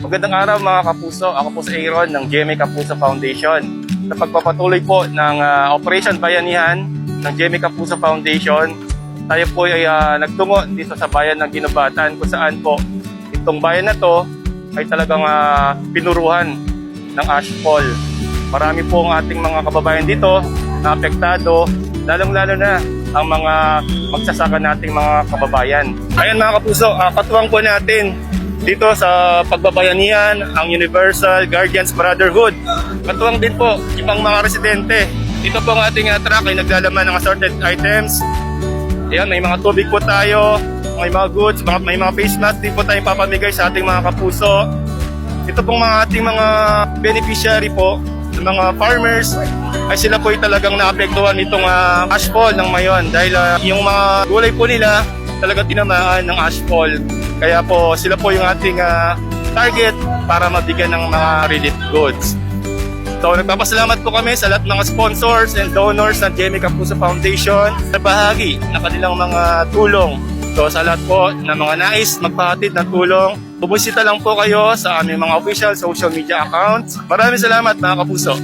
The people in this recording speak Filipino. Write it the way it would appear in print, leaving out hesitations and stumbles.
Magandang araw mga kapuso. Ako po si Aaron ng GMA Kapuso Foundation. Sa pagpapatuloy po ng Operation Bayanihan ng GMA Kapuso Foundation, tayo po ay nagtungo dito sa bayan ng Ginubatan kung saan po itong bayan na to ay talagang pinuruhan ng ashfall. Marami po ang ating mga kababayan dito na apektado, lalong-lalo na ang mga magsasaka nating mga kababayan. Ayan mga kapuso, katuwang po natin dito sa pagbabayanihan ang Universal Guardians Brotherhood. Katuwang din po ibang mga residente. Dito po ang ating truck ay naglalaman ng assorted items. Ayan, may mga tubig po tayo, may mga goods, may mga face mask din po tayong papamigay sa ating mga kapuso. Ito pong mga ating mga beneficiary po, sa mga farmers, ay sila po ay talagang naapektuhan nitong ashfall ng Mayon dahil yung mga gulay po nila talagang tinamaan ng ashfall. Kaya po sila po yung ating target para mabigyan ng mga relief goods. So nagpapasalamat po kami sa lahat ng sponsors and donors ng GMA Kapuso Foundation na bahagi ng kanilang mga tulong. So sa lahat po ng mga nais magpahatid ng tulong, bumisita lang po kayo sa aming mga official social media accounts. Maraming salamat mga kapuso.